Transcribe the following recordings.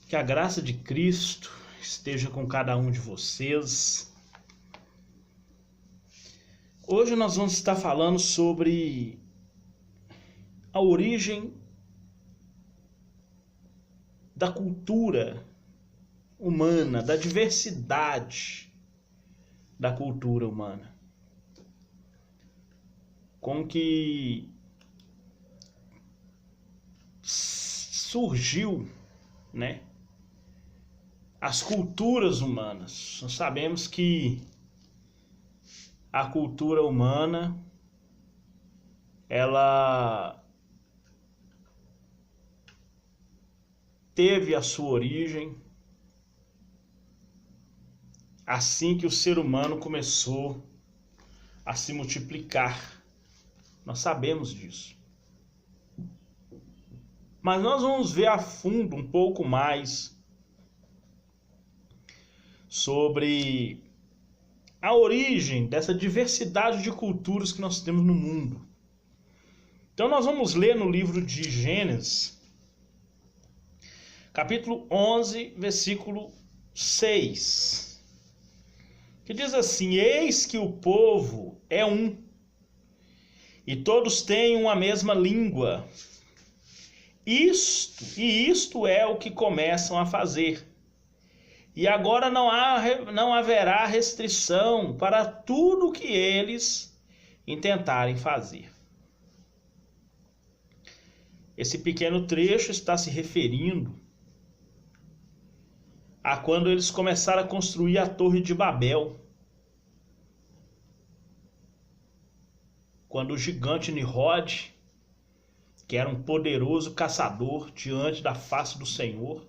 Que a graça de Cristo esteja com cada um de vocês. Hoje nós vamos estar falando sobre a origem da cultura humana, da diversidade da cultura humana. Como que surgiu, né, as culturas humanas. Nós sabemos que a cultura humana, ela teve a sua origem assim que o ser humano começou a se multiplicar. Nós sabemos disso. Mas nós vamos ver a fundo um pouco mais sobre a origem dessa diversidade de culturas que nós temos no mundo. Então nós vamos ler no livro de Gênesis, capítulo 11, versículo 6, que diz assim: eis que o povo é um, e todos têm uma mesma língua. Isto é o que começam a fazer. E agora não haverá restrição para tudo que eles intentarem fazer. Esse pequeno trecho está se referindo a quando eles começaram a construir a Torre de Babel. Quando o gigante Nimrod, que era um poderoso caçador diante da face do Senhor,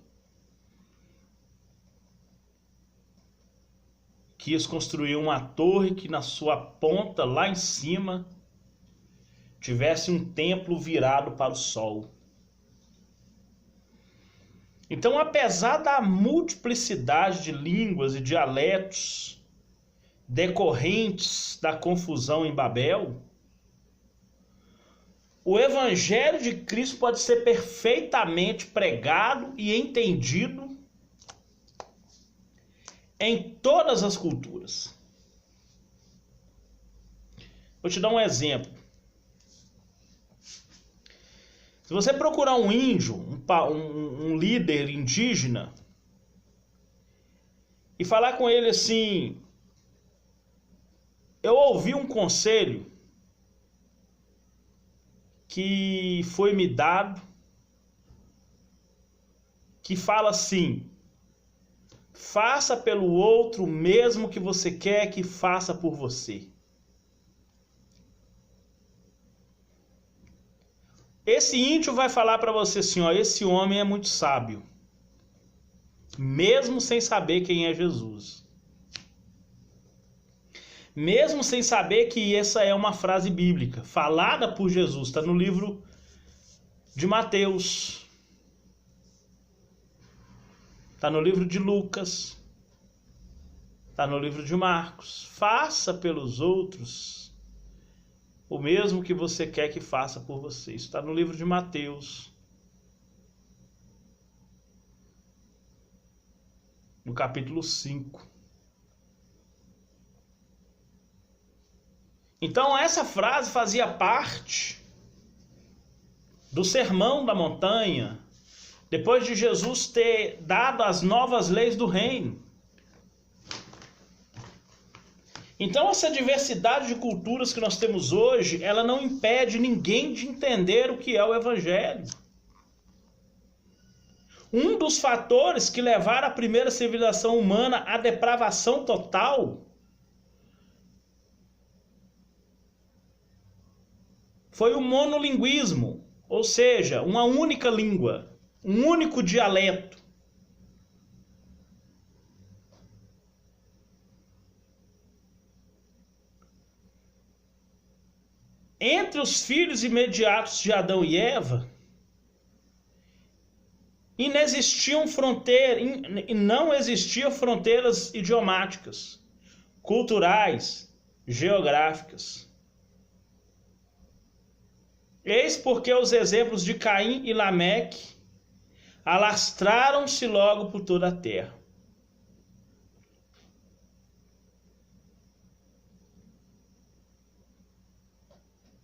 quis construir uma torre que na sua ponta, lá em cima, tivesse um templo virado para o sol. Então, apesar da multiplicidade de línguas e dialetos decorrentes da confusão em Babel, o Evangelho de Cristo pode ser perfeitamente pregado e entendido em todas as culturas. Vou te dar um exemplo. Se você procurar um índio, um líder indígena, e falar com ele assim: eu ouvi um conselho que foi me dado, que fala assim: faça pelo outro o mesmo que você quer que faça por você. Esse índio vai falar para você assim: ó, esse homem é muito sábio, mesmo sem saber quem é Jesus. Mesmo sem saber que essa é uma frase bíblica, falada por Jesus, está no livro de Mateus, está no livro de Lucas, está no livro de Marcos. Faça pelos outros o mesmo que você quer que faça por você. Isso está no livro de Mateus, no capítulo 5. Então essa frase fazia parte do Sermão da Montanha, depois de Jesus ter dado as novas leis do reino. Então essa diversidade de culturas que nós temos hoje, ela não impede ninguém de entender o que é o Evangelho. Um dos fatores que levaram a primeira civilização humana à depravação total foi o monolinguismo, ou seja, uma única língua, um único dialeto. Entre os filhos imediatos de Adão e Eva, não existiam fronteiras idiomáticas, culturais, geográficas. Eis porque os exemplos de Caim e Lameque alastraram-se logo por toda a terra.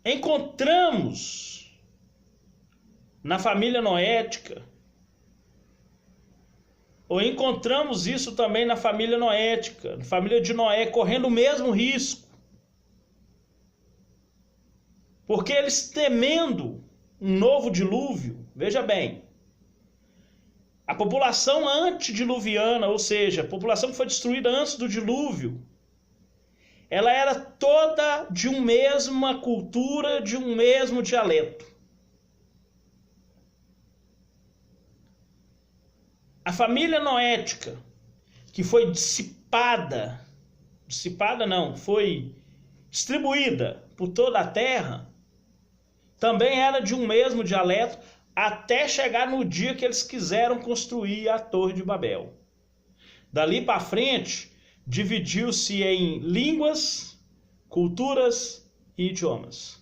Encontramos na família noética, ou encontramos isso também na família noética, na família de Noé, correndo o mesmo risco. Porque eles temendo um novo dilúvio, veja bem, a população antediluviana, ou seja, a população que foi destruída antes do dilúvio, ela era toda de uma mesma cultura, de um mesmo dialeto. A família noética, que foi foi distribuída por toda a terra, também era de um mesmo dialeto, até chegar no dia que eles quiseram construir a Torre de Babel. Dali para frente, dividiu-se em línguas, culturas e idiomas.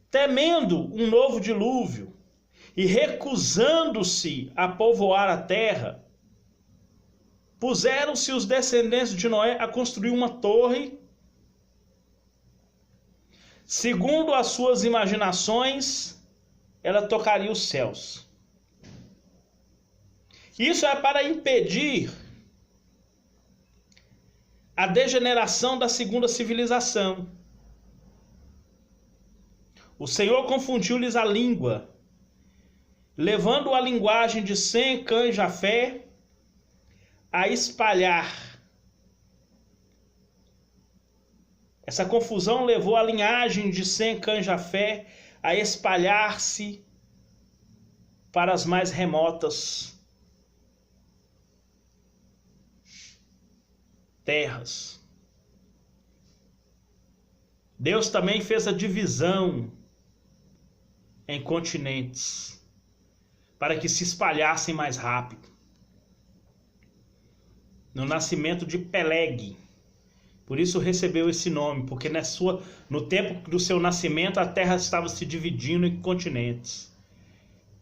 Temendo um novo dilúvio e recusando-se a povoar a terra, puseram-se os descendentes de Noé a construir uma torre, segundo as suas imaginações, ela tocaria os céus. Isso é para impedir a degeneração da segunda civilização. O Senhor confundiu-lhes a língua, levando a linguagem de Sem, Cã e Jafé a espalhar. Essa confusão levou a linhagem de Sem, Cã e Jafé a espalhar-se para as mais remotas terras. Deus também fez a divisão em continentes para que se espalhassem mais rápido. No nascimento de Peleg, por isso recebeu esse nome, porque no tempo do seu nascimento a terra estava se dividindo em continentes.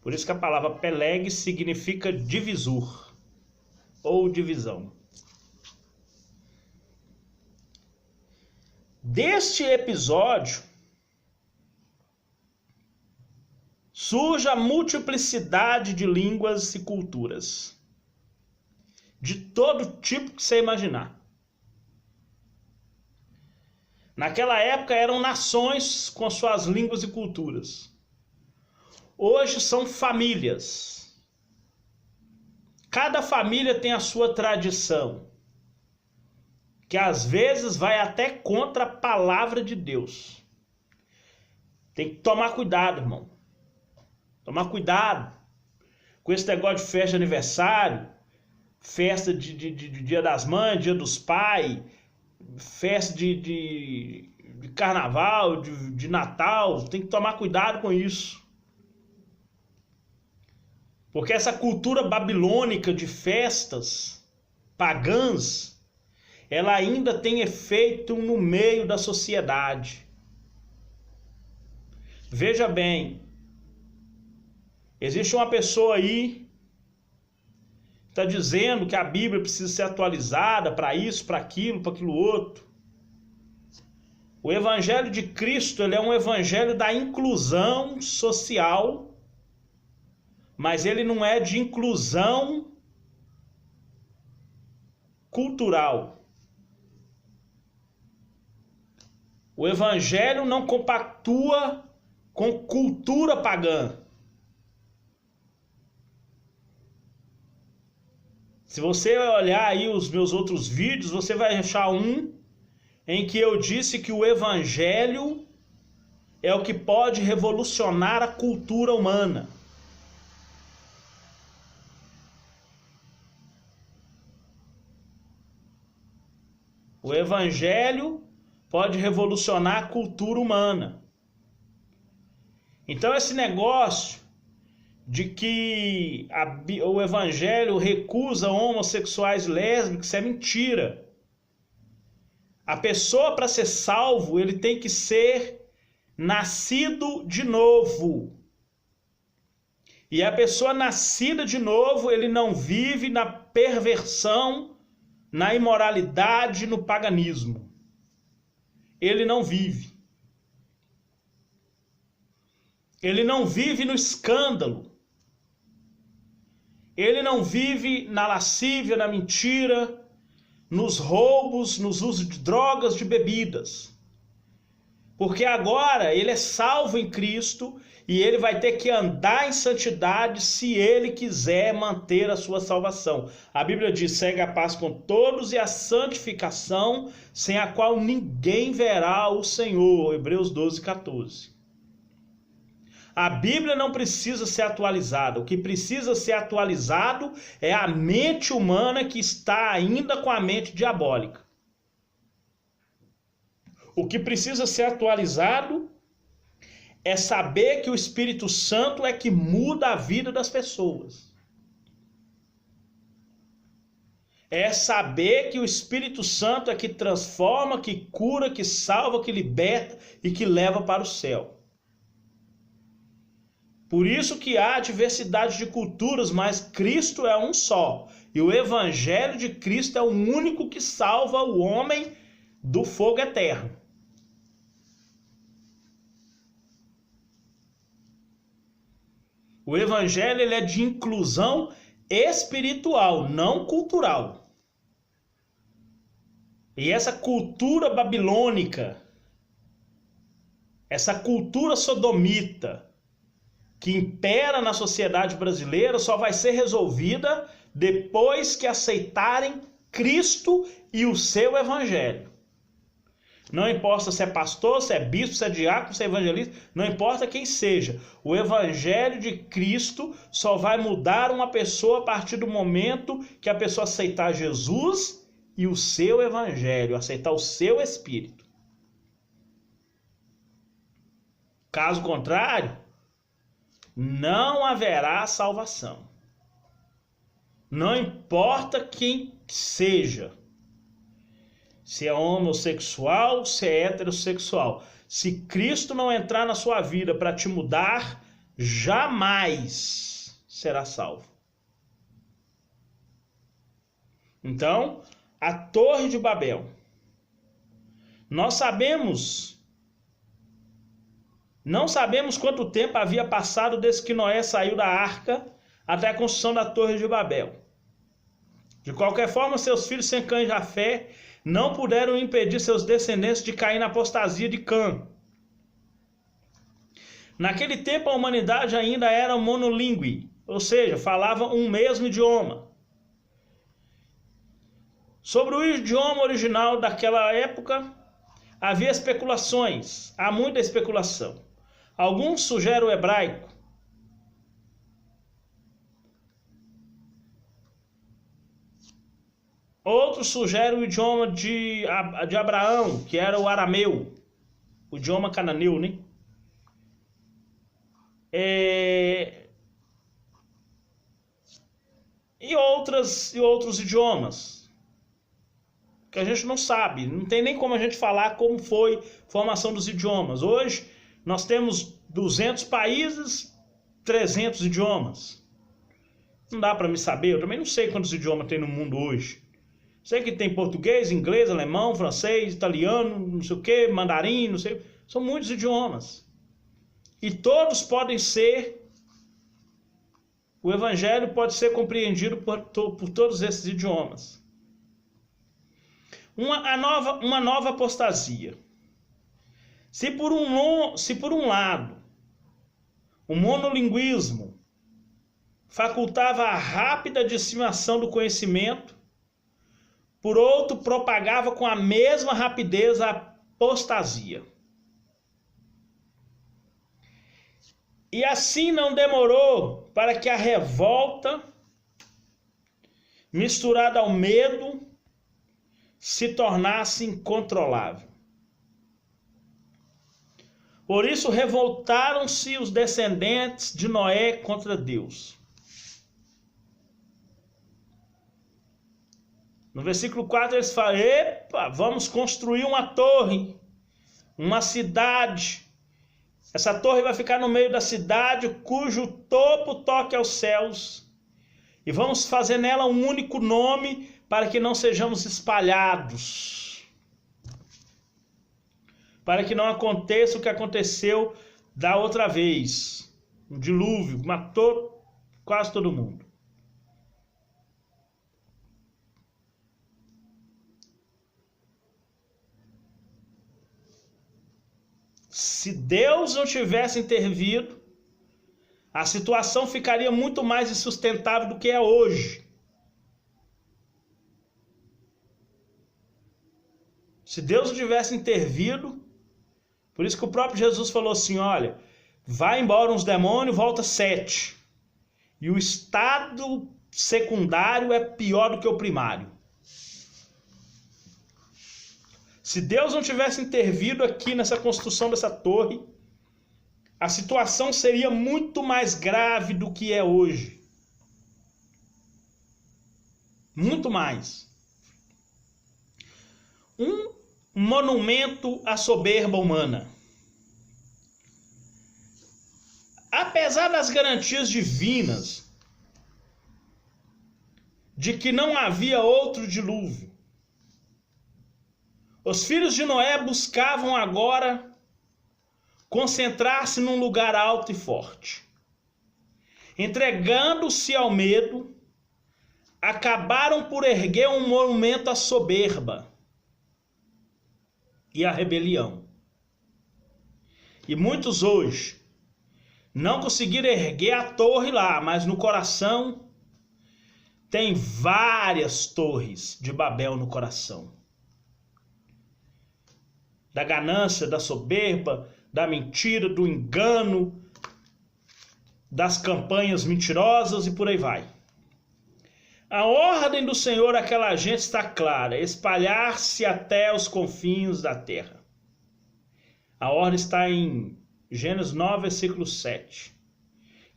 Por isso que a palavra Peleg significa divisor ou divisão. Deste episódio surge a multiplicidade de línguas e culturas, de todo tipo que você imaginar. Naquela época eram nações com suas línguas e culturas. Hoje são famílias. Cada família tem a sua tradição, que às vezes vai até contra a palavra de Deus. Tem que tomar cuidado, irmão. Tomar cuidado com esse negócio de festa de aniversário, festa de Dia das Mães, Dia dos Pais, festa de carnaval, de Natal. Tem que tomar cuidado com isso. Porque essa cultura babilônica de festas pagãs, ela ainda tem efeito no meio da sociedade. Veja bem, existe uma pessoa aí que está dizendo que a Bíblia precisa ser atualizada para isso, para aquilo outro. O Evangelho de Cristo, ele é um evangelho da inclusão social, mas ele não é de inclusão cultural. O Evangelho não compactua com cultura pagã. Se você olhar aí os meus outros vídeos, você vai achar um em que eu disse que o Evangelho é o que pode revolucionar a cultura humana. O Evangelho pode revolucionar a cultura humana. Então esse negócio de que o Evangelho recusa homossexuais e lésbicos, isso é mentira. A pessoa, para ser salvo, ele tem que ser nascido de novo. E a pessoa nascida de novo, ele não vive na perversão, na imoralidade, no paganismo. Ele não vive. Ele não vive no escândalo. Ele não vive na lascívia, na mentira, nos roubos, nos usos de drogas, de bebidas. Porque agora ele é salvo em Cristo e ele vai ter que andar em santidade se ele quiser manter a sua salvação. A Bíblia diz: segue a paz com todos e a santificação, sem a qual ninguém verá o Senhor. Hebreus 12, 14. A Bíblia não precisa ser atualizada. O que precisa ser atualizado é a mente humana que está ainda com a mente diabólica. O que precisa ser atualizado é saber que o Espírito Santo é que muda a vida das pessoas. É saber que o Espírito Santo é que transforma, que cura, que salva, que liberta e que leva para o céu. Por isso que há diversidade de culturas, mas Cristo é um só. E o Evangelho de Cristo é o único que salva o homem do fogo eterno. O Evangelho ele é de inclusão espiritual, não cultural. E essa cultura babilônica, essa cultura sodomita, que impera na sociedade brasileira, só vai ser resolvida depois que aceitarem Cristo e o seu Evangelho. Não importa se é pastor, se é bispo, se é diácono, se é evangelista, não importa quem seja. O Evangelho de Cristo só vai mudar uma pessoa a partir do momento que a pessoa aceitar Jesus e o seu Evangelho, aceitar o seu Espírito. Caso contrário, não haverá salvação. Não importa quem seja. Se é homossexual, se é heterossexual. Se Cristo não entrar na sua vida para te mudar, jamais será salvo. Então, a Torre de Babel. Não sabemos quanto tempo havia passado desde que Noé saiu da arca até a construção da Torre de Babel. De qualquer forma, seus filhos sem Cã e Jafé não puderam impedir seus descendentes de cair na apostasia de Cã. Naquele tempo a humanidade ainda era monolíngue, ou seja, falava um mesmo idioma. Sobre o idioma original daquela época, havia especulações, há muita especulação. Alguns sugerem o hebraico. Outros sugerem o idioma de Abraão, que era o arameu, o idioma cananeu, né? E outros idiomas, que a gente não sabe, não tem nem como a gente falar como foi a formação dos idiomas. Hoje nós temos 200 países, 300 idiomas. Não dá para me saber, eu também não sei quantos idiomas tem no mundo hoje. Sei que tem português, inglês, alemão, francês, italiano, não sei o que, mandarim, não sei. São muitos idiomas. E todos podem ser... O Evangelho pode ser compreendido por todos esses idiomas. Uma nova apostasia. Se por um lado o monolinguismo facultava a rápida disseminação do conhecimento, por outro, propagava com a mesma rapidez a apostasia. E assim não demorou para que a revolta, misturada ao medo, se tornasse incontrolável. Por isso revoltaram-se os descendentes de Noé contra Deus. No versículo 4 eles falam: epa, vamos construir uma torre, uma cidade, Essa torre vai ficar no meio da cidade, cujo topo toque aos céus. E vamos fazer nela um único nome para que não sejamos espalhados. Para que não aconteça o que aconteceu da outra vez. Um dilúvio, matou quase todo mundo. Se Deus não tivesse intervido, a situação ficaria muito mais insustentável do que é hoje. Se Deus não tivesse intervido, por isso que o próprio Jesus falou assim, olha, vai embora uns demônios, volta 7. E o estado secundário é pior do que o primário. Se Deus não tivesse intervido aqui nessa construção dessa torre, a situação seria muito mais grave do que é hoje. Muito mais. Um monumento à soberba humana. Apesar das garantias divinas de que não havia outro dilúvio, os filhos de Noé buscavam agora concentrar-se num lugar alto e forte. Entregando-se ao medo, acabaram por erguer um monumento à soberba e à rebelião. E muitos hoje não conseguiram erguer a torre lá, mas no coração tem várias torres de Babel no coração. Da ganância, da soberba, da mentira, do engano, das campanhas mentirosas e por aí vai. A ordem do Senhor àquela gente está clara, espalhar-se até os confins da terra. A ordem está em Gênesis 9, versículo 7.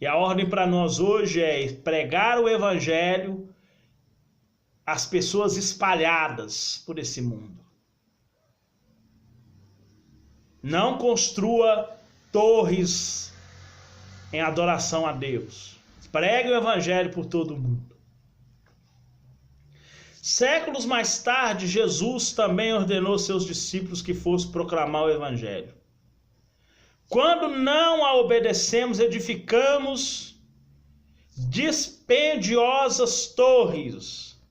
E a ordem para nós hoje é pregar o evangelho às pessoas espalhadas por esse mundo. Não construa torres em adoração a Deus. Pregue o evangelho por todo o mundo. Séculos mais tarde, Jesus também ordenou seus discípulos que fossem proclamar o evangelho. Quando não a obedecemos, edificamos dispendiosas torres,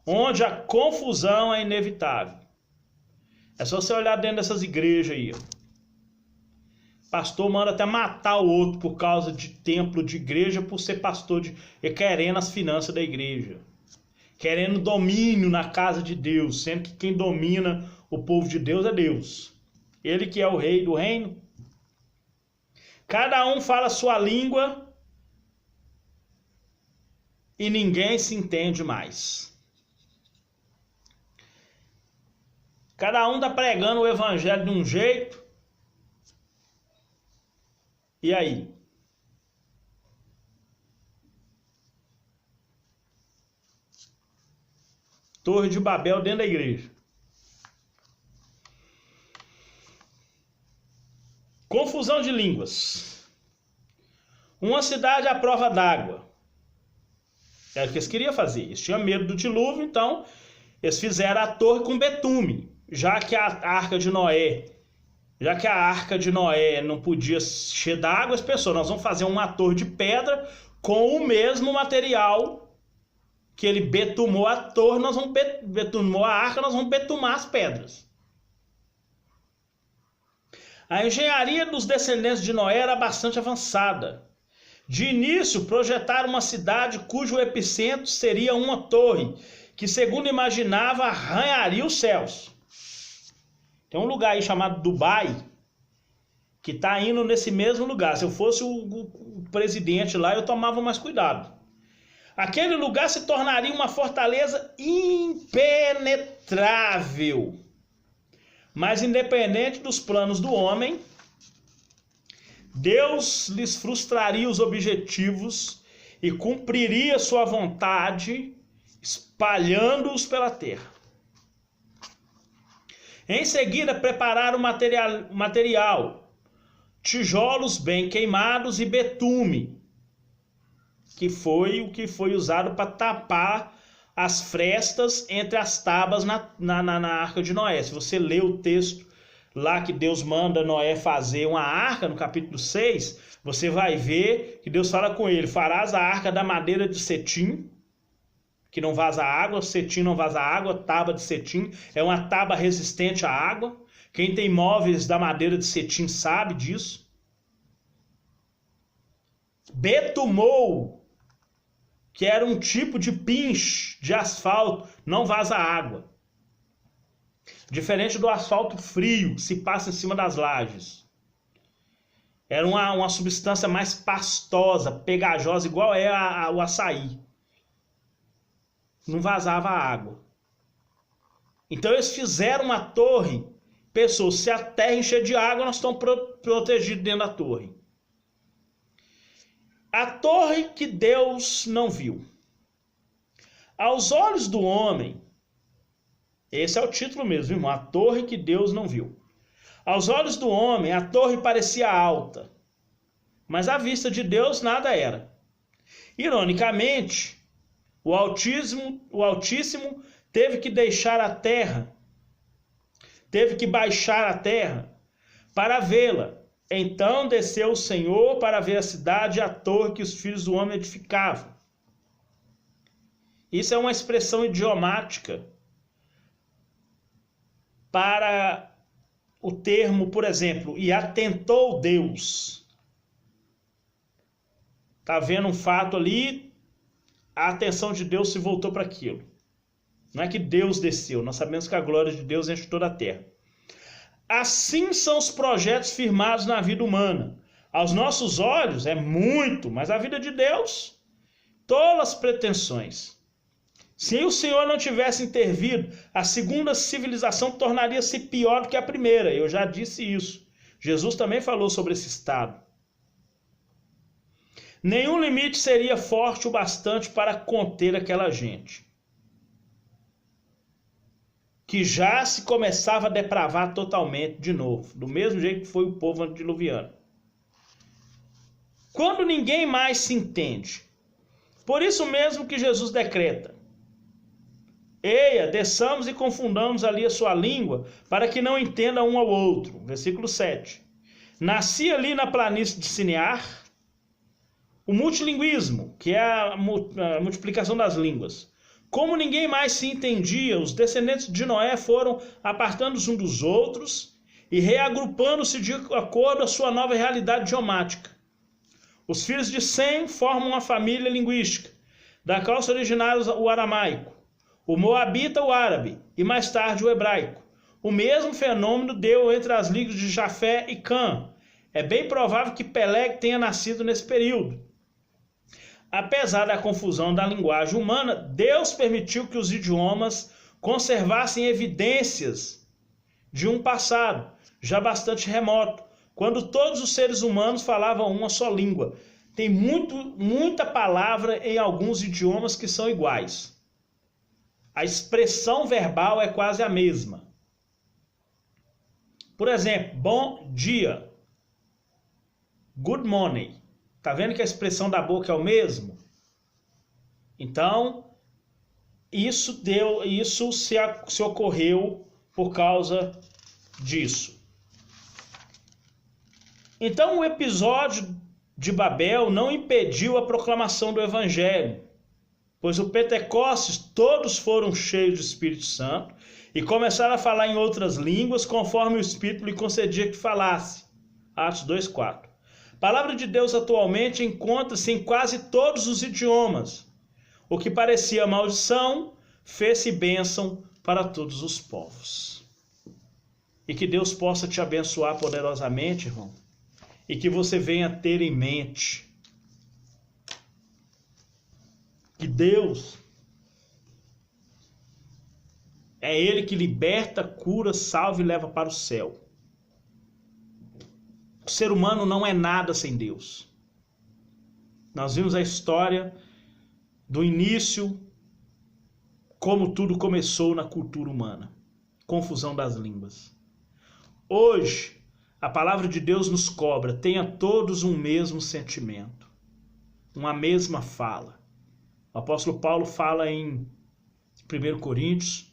onde a confusão é inevitável. É só você olhar dentro dessas igrejas aí. Pastor manda até matar o outro por causa de templo de igreja, por ser pastor e querendo as finanças da igreja. Querendo domínio na casa de Deus, sendo que quem domina o povo de Deus é Deus. Ele que é o rei do reino. Cada um fala a sua língua e ninguém se entende mais. Cada um está pregando o evangelho de um jeito. E aí? Torre de Babel dentro da igreja. Confusão de línguas. Uma cidade à prova d'água. Era o que eles queriam fazer. Eles tinham medo do dilúvio, então eles fizeram a torre com betume. Já que a arca de Noé não podia encher d'água, as pessoas, nós vamos fazer uma torre de pedra com o mesmo material que ele betumou a torre, nós vamos betumou a arca, nós vamos betumar as pedras. A engenharia dos descendentes de Noé era bastante avançada. De início, projetaram uma cidade cujo epicentro seria uma torre, que, segundo imaginava, arranharia os céus. Tem um lugar aí chamado Dubai, que está indo nesse mesmo lugar. Se eu fosse o presidente lá, eu tomava mais cuidado. Aquele lugar se tornaria uma fortaleza impenetrável. Mas independente dos planos do homem, Deus lhes frustraria os objetivos e cumpriria sua vontade, espalhando-os pela terra. Em seguida, prepararam material, tijolos bem queimados e betume, que foi o que foi usado para tapar as frestas entre as tábuas na Arca de Noé. Se você lê o texto lá que Deus manda Noé fazer uma arca, no capítulo 6, você vai ver que Deus fala com ele: farás a arca da madeira de cetim, que não vaza água, cetim não vaza água, tábua de cetim é uma tábua resistente à água. Quem tem móveis da madeira de cetim sabe disso. Betumou, que era um tipo de pinche de asfalto, não vaza água. Diferente do asfalto frio que se passa em cima das lajes. Era uma substância mais pastosa, pegajosa, igual é o açaí. Não vazava água. Então eles fizeram uma torre. Pessoas, se a terra encher de água, nós estamos protegidos dentro da torre. A torre que Deus não viu. Aos olhos do homem, esse é o título mesmo, irmão, a torre que Deus não viu. Aos olhos do homem, a torre parecia alta, mas à vista de Deus nada era. Ironicamente, o Altíssimo teve que deixar a terra, teve que baixar a terra para vê-la. Então desceu o Senhor para ver a cidade e a torre que os filhos do homem edificavam. Isso é uma expressão idiomática para o termo, por exemplo, e atentou Deus. Está vendo um fato ali, a atenção de Deus se voltou para aquilo. Não é que Deus desceu, nós sabemos que a glória de Deus enche toda a terra. Assim são os projetos firmados na vida humana. Aos nossos olhos é muito, mas a vida de Deus, tolas pretensões. Se o Senhor não tivesse intervido, a segunda civilização tornaria-se pior do que a primeira. Eu já disse isso. Jesus também falou sobre esse estado. Nenhum limite seria forte o bastante para conter aquela gente, que já se começava a depravar totalmente de novo, do mesmo jeito que foi o povo antediluviano. Quando ninguém mais se entende. Por isso mesmo que Jesus decreta: eia, desçamos e confundamos ali a sua língua, para que não entenda um ao outro. Versículo 7. Nasci ali na planície de Sinear o multilinguismo, que é a multiplicação das línguas. Como ninguém mais se entendia, os descendentes de Noé foram apartando-se uns dos outros e reagrupando-se de acordo com a sua nova realidade idiomática. Os filhos de Sem formam uma família linguística, da qual se originaram o aramaico, o moabita o árabe e mais tarde o hebraico. O mesmo fenômeno deu entre as línguas de Jafé e Cã. É bem provável que Peleg tenha nascido nesse período. Apesar da confusão da linguagem humana, Deus permitiu que os idiomas conservassem evidências de um passado já bastante remoto, quando todos os seres humanos falavam uma só língua. Tem muita palavra em alguns idiomas que são iguais. A expressão verbal é quase a mesma. Por exemplo, bom dia, good morning. Tá vendo que a expressão da boca é o mesmo? Então, isso se ocorreu por causa disso. Então, o episódio de Babel não impediu a proclamação do Evangelho, pois o Pentecostes todos foram cheios do Espírito Santo e começaram a falar em outras línguas conforme o Espírito lhe concedia que falasse. Atos 2:4. A palavra de Deus atualmente encontra-se em quase todos os idiomas. O que parecia maldição, fez-se bênção para todos os povos. E que Deus possa te abençoar poderosamente, irmão. E que você venha ter em mente que Deus é Ele que liberta, cura, salva e leva para o céu. O ser humano não é nada sem Deus. Nós vimos a história do início, como tudo começou na cultura humana. Confusão das línguas. Hoje, A palavra de Deus nos cobra, tenha todos um mesmo sentimento, uma mesma fala. O apóstolo Paulo fala em 1 Coríntios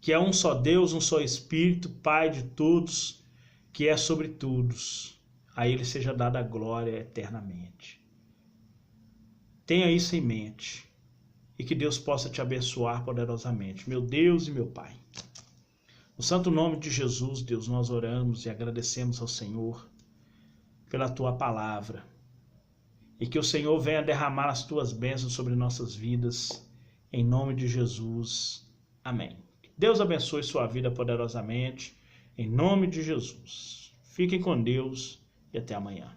que é um só Deus, um só Espírito, Pai de todos, que é sobre todos. A Ele seja dada a glória eternamente. Tenha isso em mente e que Deus possa te abençoar poderosamente. Meu Deus e meu Pai. No santo nome de Jesus, Deus, nós oramos e agradecemos ao Senhor pela Tua palavra. E que o Senhor venha derramar as Tuas bênçãos sobre nossas vidas, em nome de Jesus. Amém. Deus abençoe sua vida poderosamente, em nome de Jesus. Fiquem com Deus e até amanhã.